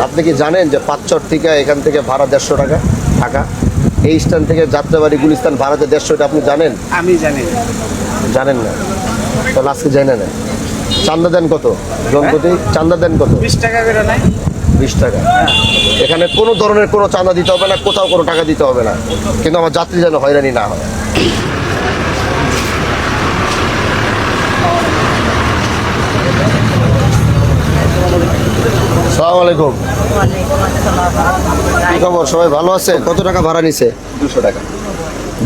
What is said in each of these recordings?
আপনি কি জানেন যে পাঁচচর থেকে এখান থেকে ভাড়া 150 টাকা ঢাকা, এই স্ট্যান্ড থেকে যাত্রাবাড়ি গুলিস্তান ভাড়াতে 150, এটা আপনি জানেন? আমি জানি না। জানেন না? তাহলে আজকে জানেন না। চান্দা দেন কত জনপ্রতি? চান্দা দেন কত? 20 টাকা করে নাই? 20 টাকা। এখানে কোনো ধরনের কোনো চাঁদা দিতে হবে না, কোথাও কোনো টাকা দিতে হবে না, কিন্তু আমার যাত্রী যেন হয়রানি না হয়। আসসালামু আলাইকুম। কি খবর, সবাই ভালো আছে? কত টাকা ভাড়া নিছে? 200 টাকা।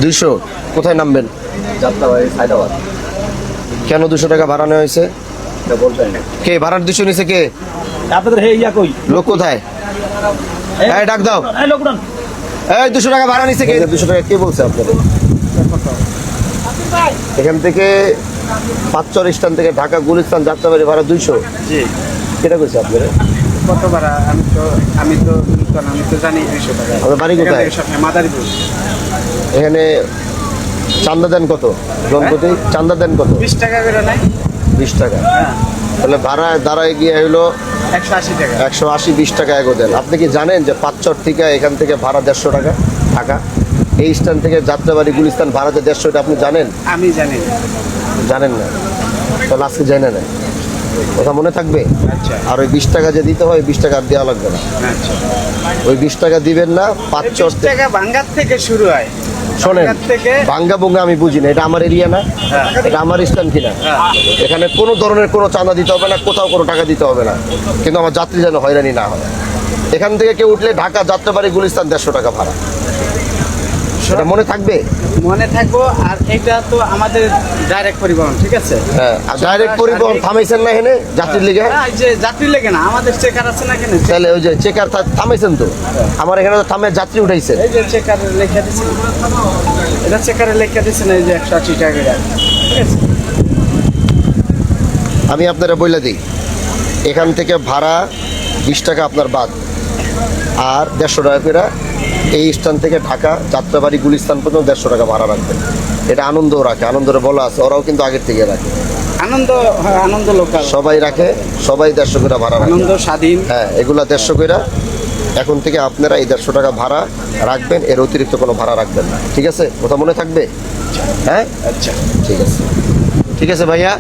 200? কোথায় নামবেন? যাত্রাবাড়ি হায়দ্রাবাদ। কেন 200 টাকা ভাড়া নেওয়া হয়েছে? এটা বলবেন না। কে ভাড়ার 200 নিছে? কে? আপনাদের হে ইয়া কই? লোক কোথায়? এই ডাক দাও। এই লোকডান। এই 200 টাকা ভাড়া নিছে কে? 200 টাকা কে বলছে আপনাদের? এখান থেকে পাঁচচর স্ট্যান্ড থেকে ঢাকা গুলিস্তান যাত্রাবাড়ি ভাড়া 200? জি। কেটা কইছে আপনাদের? কত ভাড়া? আমি তো জানি 200 টাকা। আপনার বাড়ি কোথায়? মাদারীপুর। এখানে চান্দা দেন কত জনপ্রতি? চান্দা দেন কত? 20 টাকা করে নাই? 20 টাকা। হ্যাঁ। তাহলে ভাড়া দাঁড়ায় গিয়ে হলো 180 টাকা। 180, 20 টাকা এগো দেন। আপনি কি জানেন যে পাঁচচর থেকে এখান থেকে ভাড়া 150 টাকা ঢাকা, এই স্ট্যান্ড থেকে যাত্রাবাড়ি গুলিস্তান ভাড়াতে 150, এটা আপনি জানেন? আমি জানি না। জানেন না? তাহলে আজকে জানেন না। কথা মনে থাকবে। আচ্ছা আর ওই 20 টাকা যে দিতে হয়, 20 টাকা আর দেওয়া লাগবে না। আচ্ছা। ওই 20 টাকা দিবেন না। পাঁচচর 20 টাকা ভাঙ্গার থেকে শুরু হয়। শোনেন, ভাঙ্গার থেকে ভাঙ্গা ভুঙ্গা আমি বুঝি না, এটা আমার এরিয়া না, হ্যাঁ। এটা আমার স্ট্যান্ড কিনা। হ্যাঁ। এখানে কোনো ধরনের কোনো চাঁদা দিতে হবে না, কোথাও কোনো টাকা দিতে হবে না, কিন্তু আমার যাত্রী যেন হয়রানি না হয়। এখান থেকে কেউ উঠলে ঢাকা যাত্রাবাড়ি গুলিস্তান 150 টাকা ভাড়া, সেটা মনে থাকবে। মনে থাকবো। আর এটা তো আমাদের ডাইরেক্ট পরিবহন, ঠিক আছে? হ্যাঁ, আর ডাইরেক্ট পরিবহন থামাইছেন না এখানে যাত্রীর লিগে? না, এই যে যাত্রী লেগে না, আমাদের চেকার আছে না কেন? তাহলে ওই যে চেকার থামাইছেন তো, আমার এখানে তো থামে যাত্রী উঠাইছে। এই যে চেকার লেখা দিচ্ছে, এটা চেকারে লেখা দিচ্ছে না, এই যে 180 টাকা করে। ঠিক আছে? আমি আপনারা বলে দিই, এখান থেকে ভাড়া 20 টাকা আপনার বাদ, আর 150 টাকা করে এই স্ট্যান্ড থেকে ঢাকা যাত্রাবাড়ি গুলিস্তান পর্যন্ত 150 টাকা ভাড়া রাখবেন। এটা আনন্দও রাখে, আনন্দরে বলা আছে, ওরাও কিন্তু আগের থেকে রাখে। আনন্দ, হ্যাঁ, আনন্দ লোকাল সবাই রাখে, সবাই 150 করে ভাড়া রাখে। আনন্দ স্বাধীন। হ্যাঁ, এগুলা 150 করে। এখন থেকে আপনারা এই 150 টাকা ভাড়া রাখবেন, এর অতিরিক্ত কোনো ভাড়া রাখবেন না, ঠিক আছে? কথা মনে থাকবে। হ্যাঁ, আচ্ছা, ঠিক আছে, ঠিক আছে ভাইয়া।